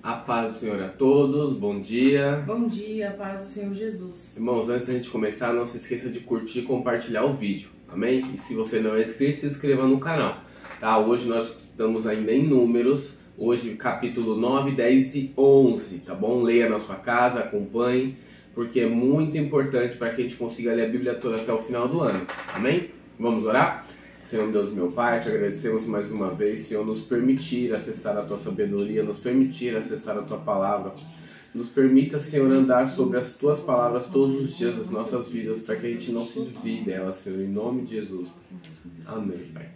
A paz do Senhor a todos, bom dia. Bom dia, a paz do Senhor Jesus. Irmãos, antes da gente começar, não se esqueça de curtir e compartilhar o vídeo, amém? E se você não é inscrito, se inscreva no canal, tá? Hoje nós estamos ainda em Números, hoje capítulo 9, 10 e 11, tá bom? Leia na sua casa, acompanhe, porque é muito importante para que a gente consiga ler a Bíblia toda até o final do ano, amém? Vamos orar? Senhor Deus, meu Pai, te agradecemos mais uma vez, Senhor, nos permitir acessar a Tua sabedoria, nos permitir acessar a Tua palavra. Nos permita, Senhor, andar sobre as Tuas palavras todos os dias das nossas vidas, para que a gente não se desvie delas, Senhor, em nome de Jesus. Amém, Pai.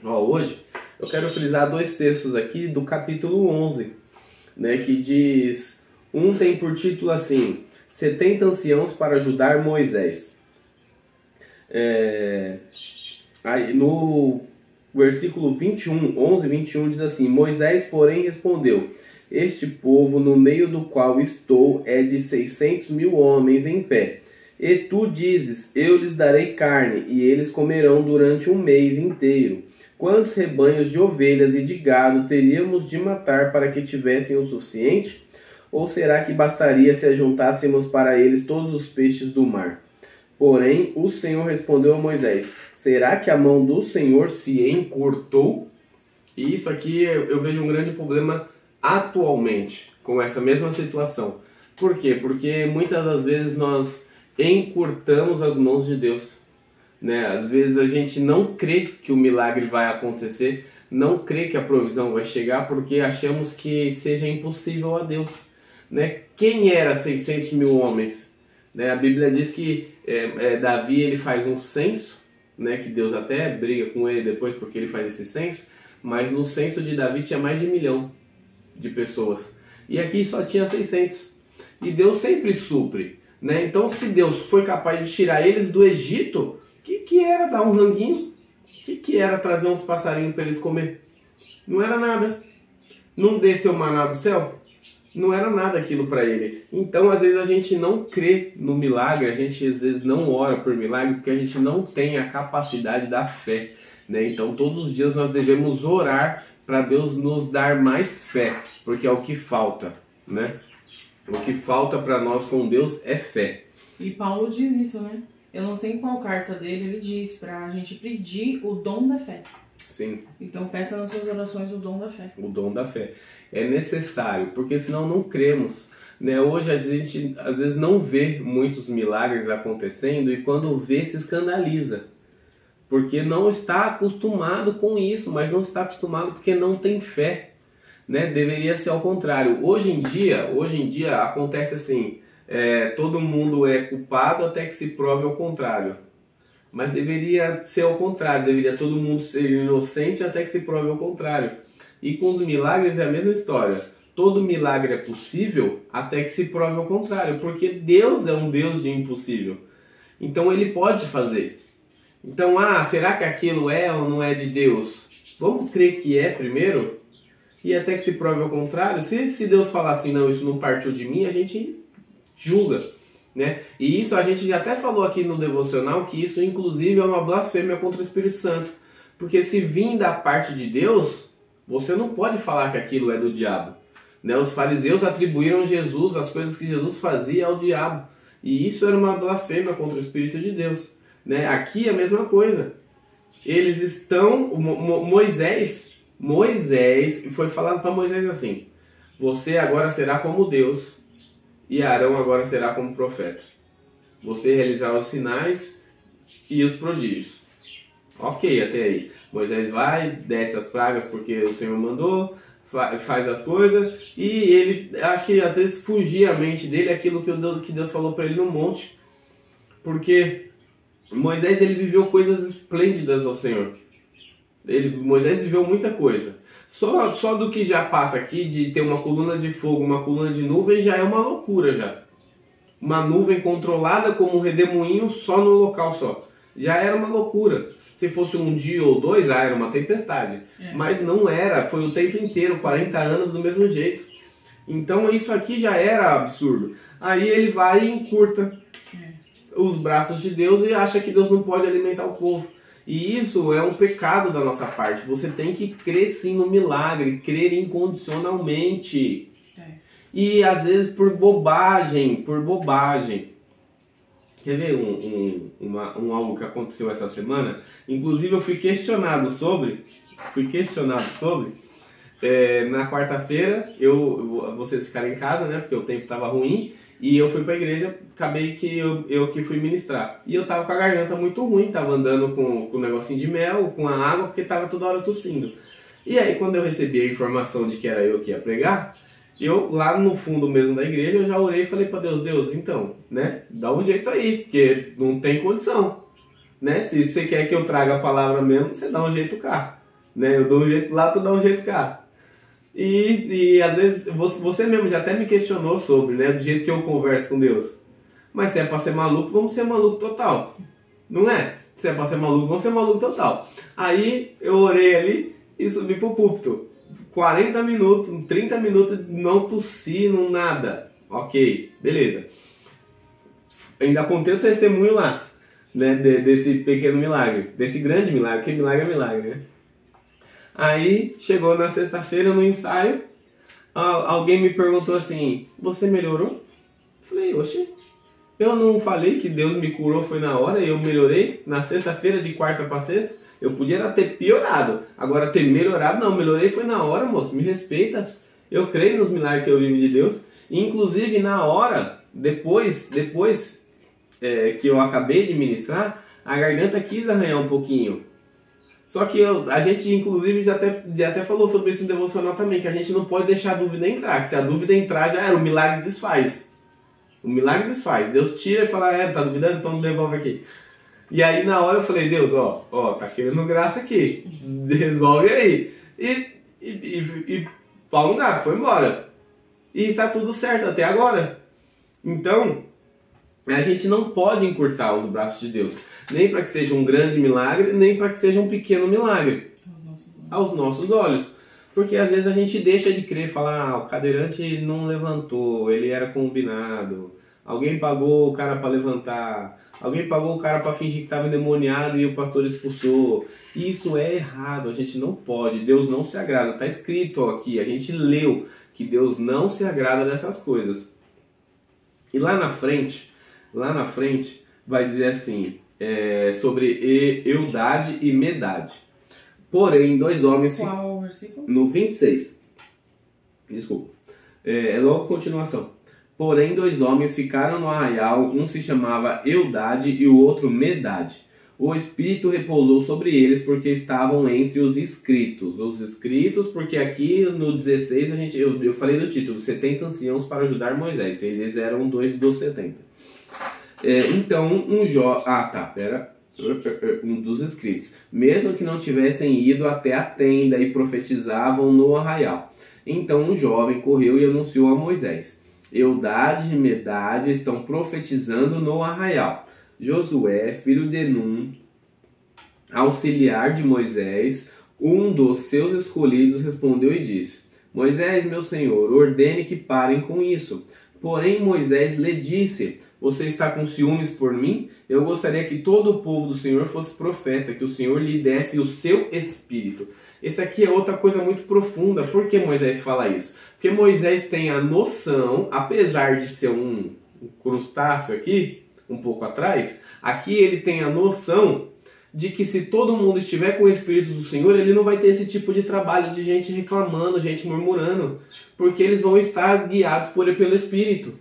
Hoje eu quero frisar dois textos aqui do capítulo 11, né, que diz, um tem por título assim, 70 anciãos para ajudar Moisés. Aí, no versículo 21, 11 e 21 diz assim, Moisés, porém, respondeu, este povo no meio do qual estou é de 600 mil homens em pé. E tu dizes, eu lhes darei carne, e eles comerão durante um mês inteiro. Quantos rebanhos de ovelhas e de gado teríamos de matar para que tivessem o suficiente? Ou será que bastaria se ajuntássemos para eles todos os peixes do mar? Porém, o Senhor respondeu a Moisés, será que a mão do Senhor se encurtou? E isso aqui eu vejo um grande problema atualmente com essa mesma situação. Por quê? Porque muitas das vezes nós encurtamos as mãos de Deus, né? Às vezes a gente não crê que o milagre vai acontecer, não crê que a provisão vai chegar porque achamos que seja impossível a Deus, né? Quem era 600 mil homens? Né? A Bíblia diz que Davi ele faz um censo, né? Que Deus até briga com ele depois porque ele faz esse censo, mas no censo de Davi tinha mais de 1 milhão de pessoas e aqui só tinha 600 e Deus sempre supre, né? Então se Deus foi capaz de tirar eles do Egito, o que era dar um ranguinho? O que era trazer uns passarinhos para eles comer? Não era nada. Não desceu o maná do céu? Não era nada aquilo para ele. Então, às vezes, a gente não crê no milagre, a gente, às vezes, não ora por milagre, porque a gente não tem a capacidade da fé, né? Então, todos os dias nós devemos orar para Deus nos dar mais fé, porque é o que falta, né? O que falta para nós com Deus é fé. E Paulo diz isso, né? Eu não sei em qual carta dele, ele diz para a gente pedir o dom da fé. Sim. Então peça nas suas orações o dom da fé. O dom da fé. É necessário, porque senão não cremos. Né? Hoje a gente às vezes não vê muitos milagres acontecendo e quando vê se escandaliza. Porque não está acostumado com isso, mas não está acostumado porque não tem fé. Né? Deveria ser ao contrário. Hoje em dia acontece assim, todo mundo é culpado até que se prove ao contrário. Mas deveria ser ao contrário, deveria todo mundo ser inocente até que se prove ao contrário. E com os milagres é a mesma história. Todo milagre é possível até que se prove ao contrário, porque Deus é um Deus de impossível. Então Ele pode fazer. Então, será que aquilo é ou não é de Deus? Vamos crer que é primeiro e até que se prove ao contrário. Se Deus falar assim, não, isso não partiu de mim, a gente julga. Né? E isso a gente já até falou aqui no devocional, que isso inclusive é uma blasfêmia contra o Espírito Santo. Porque se vir da parte de Deus, você não pode falar que aquilo é do diabo. Né? Os fariseus atribuíram Jesus, as coisas que Jesus fazia ao diabo. E isso era uma blasfêmia contra o Espírito de Deus. Né? Aqui é a mesma coisa. Eles estão... Moisés, foi falado para Moisés assim, você agora será como Deus, e Arão agora será como profeta. Você realizará os sinais e os prodígios. Ok, até aí. Moisés vai, desce as pragas porque o Senhor mandou, faz as coisas, e ele, acho que às vezes fugia a mente dele aquilo que Deus falou para ele no monte. Porque Moisés ele viveu coisas esplêndidas ao Senhor. Moisés viveu muita coisa. Só do que já passa aqui, de ter uma coluna de fogo, uma coluna de nuvem, já é uma loucura já. Uma nuvem controlada como um redemoinho só no local só. Já era uma loucura. Se fosse um dia ou dois, era uma tempestade. Mas não era, foi o tempo inteiro, 40 anos do mesmo jeito. Então isso aqui já era absurdo. Aí ele vai e encurta os braços de Deus e acha que Deus não pode alimentar o povo. E isso é um pecado da nossa parte. Você tem que crer sim no milagre, crer incondicionalmente. E às vezes por bobagem. Quer ver algo que aconteceu essa semana? Inclusive eu fui questionado sobre na quarta-feira, vocês ficaram em casa, né? Porque o tempo estava ruim. E eu fui pra igreja, acabei que eu que fui ministrar. E eu tava com a garganta muito ruim, tava andando com um negocinho de mel, com a água, porque tava toda hora tossindo. E aí quando eu recebi a informação de que era eu que ia pregar, eu lá no fundo mesmo da igreja, eu já orei e falei pra Deus, então, né, dá um jeito aí, porque não tem condição, né? Se você quer que eu traga a palavra mesmo, você dá um jeito cá, né? Eu dou um jeito lá, tu dá um jeito cá. E às vezes você mesmo já até me questionou sobre, né, do jeito que eu converso com Deus. Mas se é pra ser maluco, vamos ser maluco total. Não é? Se é pra ser maluco, vamos ser maluco total. Aí eu orei ali e subi pro púlpito. 40 minutos, 30 minutos, não tossi, não nada. Ok, beleza. Ainda contei o testemunho lá, né, desse pequeno milagre, desse grande milagre, que milagre é milagre, né? Aí, chegou na sexta-feira no ensaio, alguém me perguntou assim, você melhorou? Eu falei, oxe, eu não falei que Deus me curou, foi na hora, e eu melhorei na sexta-feira, de quarta para sexta? Eu podia ter piorado, agora ter melhorado, não, melhorei foi na hora, moço, me respeita. Eu creio nos milagres que eu vivo de Deus, e, inclusive na hora, depois que eu acabei de ministrar, a garganta quis arranhar um pouquinho. Só que a gente, inclusive, já até falou sobre isso no devocional também, que a gente não pode deixar a dúvida entrar, que se a dúvida entrar já era, o milagre desfaz. O milagre desfaz. Deus tira e fala, tá duvidando? Então devolve aqui. E aí na hora eu falei, Deus, tá querendo graça aqui, resolve aí. E pau no gato, foi embora. E tá tudo certo até agora. Então, a gente não pode encurtar os braços de Deus. Nem para que seja um grande milagre, nem para que seja um pequeno milagre. Aos nossos olhos. Porque às vezes a gente deixa de crer, falar, o cadeirante não levantou, ele era combinado. Alguém pagou o cara para levantar. Alguém pagou o cara para fingir que estava endemoniado e o pastor expulsou. Isso é errado, a gente não pode. Deus não se agrada. Está escrito aqui, a gente leu que Deus não se agrada dessas coisas. E lá na frente vai dizer assim, sobre Eudade e Medade. Porém, dois homens... Qual versículo? No 26. Desculpa. É logo continuação. Porém, dois homens ficaram no arraial, um se chamava Eudade e o outro Medade. O Espírito repousou sobre eles porque estavam entre os inscritos. Os inscritos, porque aqui no 16 eu falei do título, 70 anciãos para ajudar Moisés. Eles eram dois dos 70. Então, um dos inscritos, mesmo que não tivessem ido até a tenda e profetizavam no arraial. Então um jovem correu e anunciou a Moisés, Eudade e Medade estão profetizando no arraial. Josué, filho de Num, auxiliar de Moisés, um dos seus escolhidos, respondeu e disse, Moisés, meu senhor, ordene que parem com isso. Porém Moisés lhe disse, você está com ciúmes por mim? Eu gostaria que todo o povo do Senhor fosse profeta, que o Senhor lhe desse o seu espírito. Essa aqui é outra coisa muito profunda. Por que Moisés fala isso? Porque Moisés tem a noção, apesar de ser um crustáceo aqui, um pouco atrás, aqui ele tem a noção de que se todo mundo estiver com o Espírito do Senhor, ele não vai ter esse tipo de trabalho de gente reclamando, gente murmurando, porque eles vão estar guiados pelo Espírito.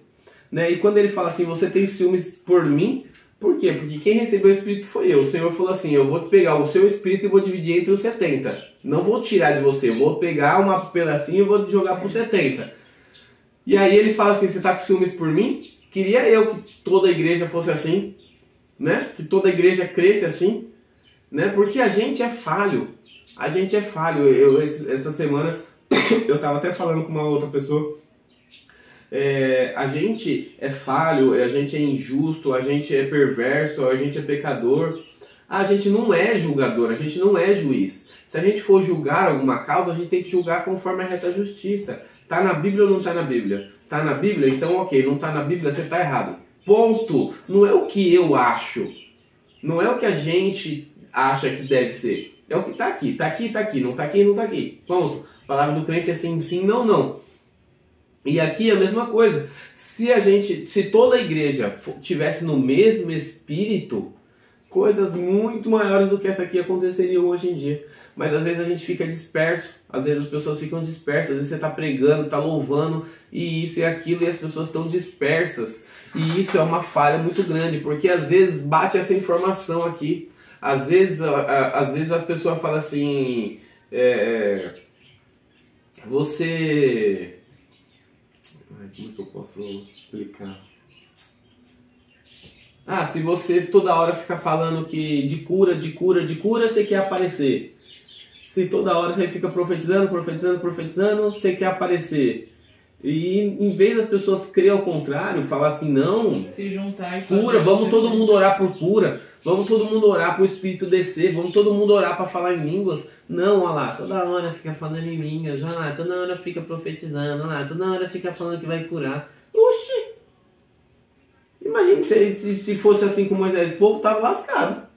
Né? E quando ele fala assim, você tem ciúmes por mim? Por quê? Porque quem recebeu o Espírito foi eu. O Senhor falou assim, eu vou pegar o seu Espírito e vou dividir entre os 70. Não vou tirar de você, eu vou pegar um pedacinho e vou jogar para os 70. E aí ele fala assim, você está com ciúmes por mim? Queria eu que toda a igreja fosse assim, né? Que toda a igreja cresce assim, né? Porque a gente é falho. A gente é falho. Essa semana eu estava até falando com uma outra pessoa. A gente é falho, a gente é injusto, a gente é perverso, a gente é pecador. A gente não é julgador, a gente não é juiz. Se a gente for julgar alguma causa, a gente tem que julgar conforme a reta justiça. Tá na Bíblia ou não tá na Bíblia? Tá na Bíblia? Então ok, não tá na Bíblia, você tá errado. Ponto. Não é o que eu acho. Não é o que a gente acha que deve ser. É o que está aqui, está aqui, está aqui, não está aqui, não está aqui. Ponto. A palavra do crente é sim, sim, não, não. E aqui é a mesma coisa. Se toda a igreja tivesse no mesmo espírito, coisas muito maiores do que essa aqui aconteceriam hoje em dia. Mas às vezes a gente fica disperso, às vezes as pessoas ficam dispersas, às vezes você está pregando, está louvando, e isso e aquilo, e as pessoas estão dispersas. E isso é uma falha muito grande, porque às vezes bate essa informação aqui. Às vezes as pessoas falam assim, você... Como é que eu posso explicar? Se você toda hora fica falando que de cura, você quer aparecer. Se toda hora você fica profetizando, você quer aparecer. E em vez das pessoas crer ao contrário, falar assim, não, se juntar e cura, vamos todo mundo orar por cura, vamos todo mundo orar para o Espírito descer, vamos todo mundo orar para falar em línguas. Não, olha lá, toda hora fica falando em línguas, olha lá, toda hora fica profetizando, olha lá, toda hora fica falando que vai curar. Oxi! Imagine se fosse assim com Moisés, o povo estava lascado.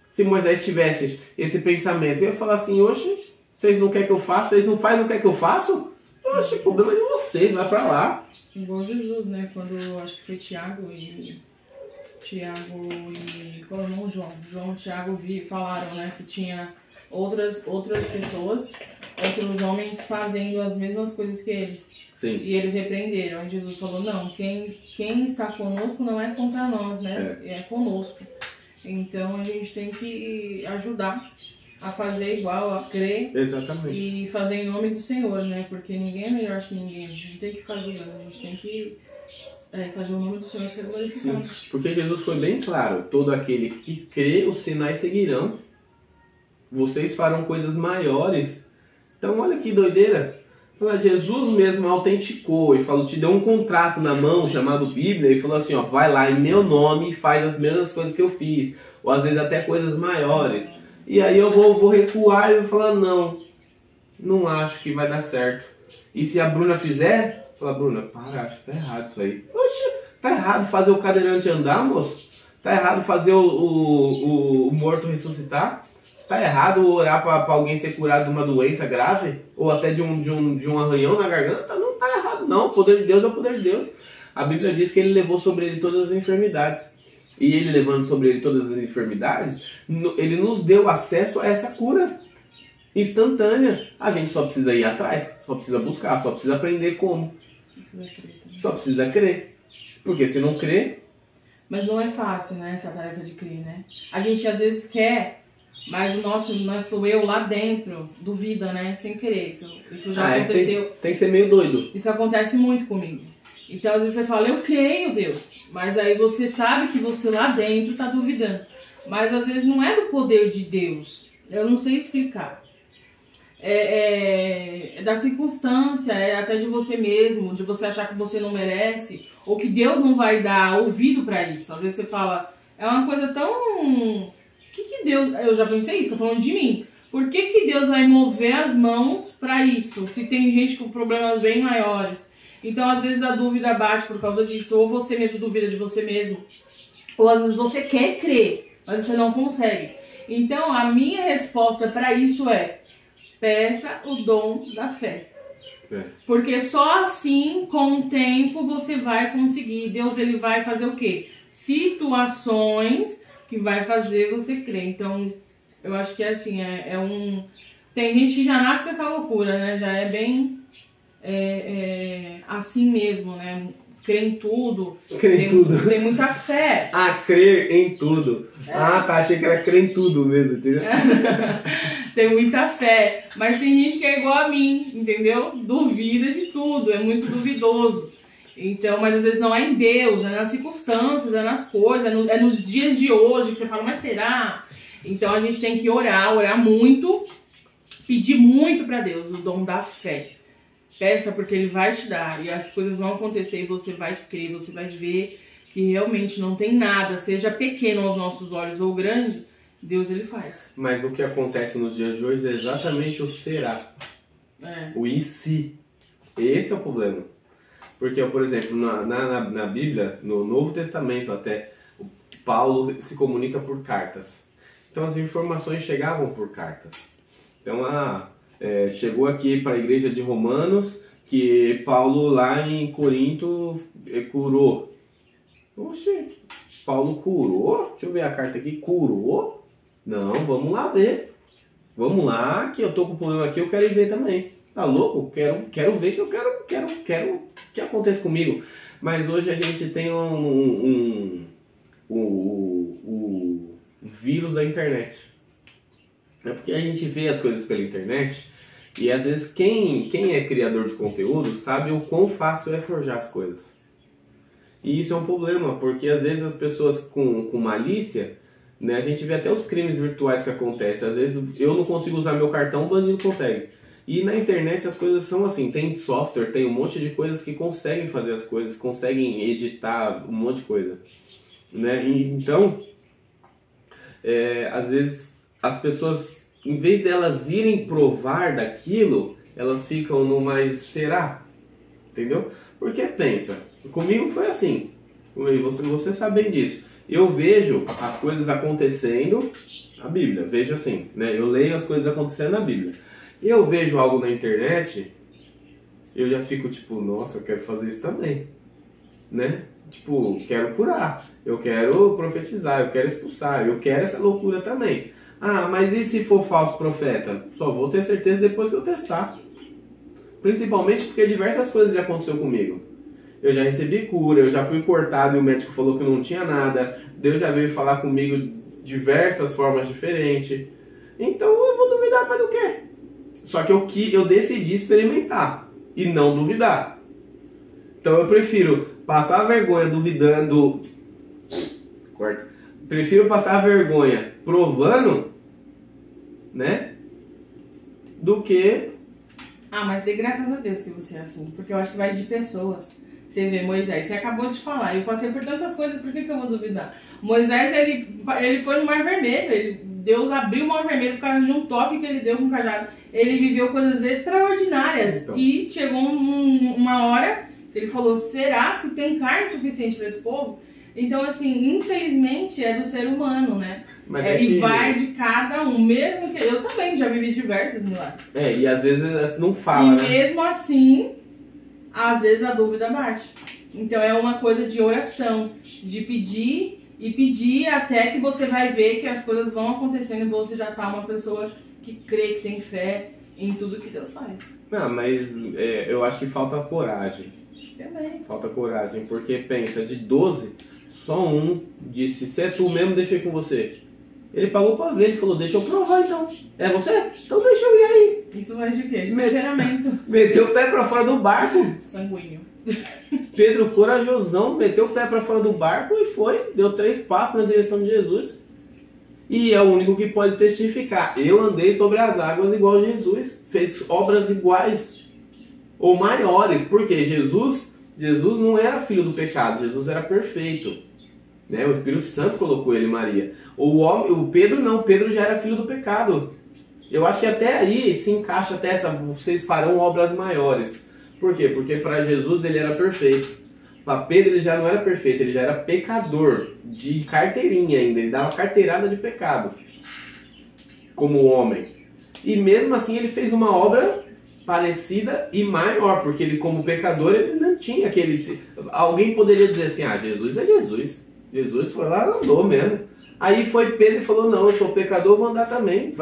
Se Moisés tivesse esse pensamento, eu ia falar assim, oxe, vocês não querem que eu faça, vocês não fazem, não querem que eu faça? Oxe, o problema é de vocês, vai pra lá. Igual Jesus, né? Quando acho que foi Tiago e qual é o nome? João e Tiago falaram, né? Que tinha outras pessoas, outros homens fazendo as mesmas coisas que eles. Sim. E eles repreenderam. E Jesus falou, não, quem está conosco não é contra nós, né? É conosco. Então a gente tem que ajudar a fazer igual, a crer. Exatamente. E fazer em nome do Senhor, né? Porque ninguém é melhor que ninguém. A gente não tem que ficar julgando, a gente tem que fazer o nome do Senhor ser glorificado. Sim, porque Jesus foi bem claro, todo aquele que crê, os sinais seguirão. Vocês farão coisas maiores. Então olha que doideira. Jesus mesmo autenticou e falou, te deu um contrato na mão chamado Bíblia e falou assim, ó, vai lá em meu nome e faz as mesmas coisas que eu fiz, ou às vezes até coisas maiores. E aí eu vou recuar e vou falar, não acho que vai dar certo. E se a Bruna fizer, fala, Bruna, para, acho que tá errado isso aí. Oxe, tá errado fazer o cadeirante andar, moço? Tá errado fazer o morto ressuscitar? Tá errado orar para alguém ser curado de uma doença grave? Ou até de um arranhão na garganta? Não tá errado, não. O poder de Deus é o poder de Deus. A Bíblia diz que ele levou sobre ele todas as enfermidades. E ele levando sobre ele todas as enfermidades, ele nos deu acesso a essa cura instantânea. A gente só precisa ir atrás, só precisa buscar, só precisa aprender como. Só precisa crer. Porque se não crer... Mas não é fácil, né, essa tarefa de crer, né? A gente às vezes quer... Mas o nosso eu lá dentro duvida, né? Sem querer. Isso já aconteceu. Tem que ser meio doido. Isso acontece muito comigo. Então, às vezes você fala, eu creio, Deus. Mas aí você sabe que você lá dentro tá duvidando. Mas às vezes não é do poder de Deus. Eu não sei explicar. É da circunstância, é até de você mesmo, de você achar que você não merece, ou que Deus não vai dar ouvido pra isso. Às vezes você fala, é uma coisa tão... que Deus... Eu já pensei isso, tô falando de mim. Por que Deus vai mover as mãos pra isso? Se tem gente com problemas bem maiores. Então, às vezes, a dúvida bate por causa disso. Ou você mesmo duvida de você mesmo. Ou, às vezes, você quer crer, mas você não consegue. Então, a minha resposta pra isso é... peça o dom da fé. Porque só assim, com o tempo, você vai conseguir. Deus, ele vai fazer o quê? Situações... que vai fazer você crer. Então, eu acho que é assim, tem gente que já nasce com essa loucura, né? Já é bem assim mesmo, né? Crer em tudo. Tem muita fé. Crer em tudo. Achei que era crer em tudo mesmo, entendeu? Tem muita fé. Mas tem gente que é igual a mim, entendeu? Duvida de tudo, é muito duvidoso. Então, mas às vezes não é em Deus, é nas circunstâncias, é nas coisas, é nos dias de hoje que você fala, mas será? Então a gente tem que orar muito, pedir muito pra Deus o dom da fé. Peça porque Ele vai te dar e as coisas vão acontecer e você vai crer, você vai ver que realmente não tem nada, seja pequeno aos nossos olhos ou grande, Deus Ele faz. Mas o que acontece nos dias de hoje é exatamente o será. O e se. Esse é o problema. Porque, por exemplo, na Bíblia, no Novo Testamento até, Paulo se comunica por cartas. Então as informações chegavam por cartas. Então chegou aqui para a igreja de Romanos que Paulo lá em Corinto curou. Oxe, Paulo curou? Deixa eu ver a carta aqui. Curou? Não, vamos lá ver. Vamos lá, que eu tô com um problema aqui, eu quero ir ver também. Tá louco? Quero ver que eu quero que aconteça comigo. Mas hoje a gente tem o vírus da internet. É porque a gente vê as coisas pela internet e às vezes quem é criador de conteúdo sabe o quão fácil é forjar as coisas. E isso é um problema, porque às vezes as pessoas com malícia, né, a gente vê até os crimes virtuais que acontecem. Às vezes eu não consigo usar meu cartão, o bandido consegue. E na internet as coisas são assim, tem software, tem um monte de coisas que conseguem fazer as coisas, conseguem editar um monte de coisa, né? E, então, às vezes as pessoas, em vez delas irem provar daquilo, elas ficam no mais será, entendeu? Porque pensa, comigo foi assim, você sabe bem disso. Eu vejo as coisas acontecendo na Bíblia, vejo assim, né? Eu leio as coisas acontecendo na Bíblia. Eu vejo algo na internet, eu já fico tipo, nossa, eu quero fazer isso também, né? Tipo, quero curar, eu quero profetizar, eu quero expulsar, eu quero essa loucura também. Ah, mas e se for falso profeta? Só vou ter certeza depois que eu testar. Principalmente porque diversas coisas já aconteceu comigo. Eu já recebi cura, eu já fui cortado e o médico falou que não tinha nada. Deus já veio falar comigo de diversas formas diferentes. Então eu vou duvidar mais do quê? Só que eu decidi experimentar e não duvidar. Então eu prefiro passar a vergonha duvidando. Corta. Prefiro passar a vergonha provando, né? Do que... mas dê graças a Deus que você é assim. Porque eu acho que vai de pessoas. Você vê, Moisés, você acabou de falar. Eu passei por tantas coisas, por que eu vou duvidar? Moisés, ele foi no Mar Vermelho. Deus abriu o Mar Vermelho por causa de um toque que ele deu com o cajado. Ele viveu coisas extraordinárias. Então. E chegou uma hora, ele falou, será que tem carne suficiente para esse povo? Então, assim, infelizmente é do ser humano, né? E vai de cada um. Mesmo que eu também já vivi diversos milagres. E às vezes não fala, né? Mesmo assim, às vezes a dúvida bate. Então é uma coisa de oração, de pedir e pedir até que você vai ver que as coisas vão acontecendo e você já tá uma pessoa que crê, que tem fé em tudo que Deus faz. Não, mas eu acho que falta coragem. Também. Falta coragem, porque pensa, de 12, só um disse, se é tu mesmo, deixa eu ir com você. Ele pagou pra ver, ele falou, deixa eu provar então. É você? Então deixa eu ir aí. Isso vai de quê? De temperamento. Meteu o pé pra fora do barco. Sanguíneo. Pedro, corajosão, meteu o pé pra fora do barco e foi. Deu 3 passos na direção de Jesus. E é o único que pode testificar. Eu andei sobre as águas igual Jesus. Fez obras iguais ou maiores. Porque Jesus não era filho do pecado. Jesus era perfeito. Né? O Espírito Santo colocou ele em Maria. O Pedro não. Pedro já era filho do pecado. Eu acho que até aí se encaixa até essa. Vocês farão obras maiores. Por quê? Porque para Jesus ele era perfeito. Para Pedro ele já não era perfeito, ele já era pecador, de carteirinha ainda, ele dava carteirada de pecado, como homem. E mesmo assim ele fez uma obra parecida e maior, porque ele como pecador ele não tinha aquele... Alguém poderia dizer assim, Jesus é Jesus. Jesus foi lá e andou mesmo. Aí foi Pedro e falou, não, eu sou pecador, vou andar também.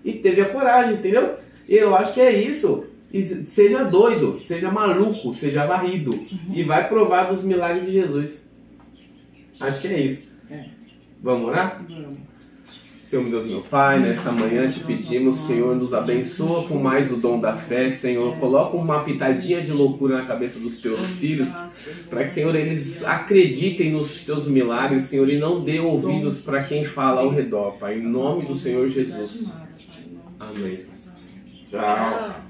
E teve a coragem, entendeu? E eu acho que é isso. E seja doido, seja maluco, seja varrido. E vai provar dos milagres de Jesus. Acho que é isso. Vamos orar? Senhor, meu Deus, meu Pai, nesta manhã te pedimos, Senhor, nos abençoa com mais o dom da fé, Senhor. Coloca uma pitadinha de loucura na cabeça dos teus filhos, para que, Senhor, eles acreditem nos teus milagres, Senhor, e não dê ouvidos para quem fala ao redor, Pai. Em nome do Senhor Jesus. Amém. Tchau.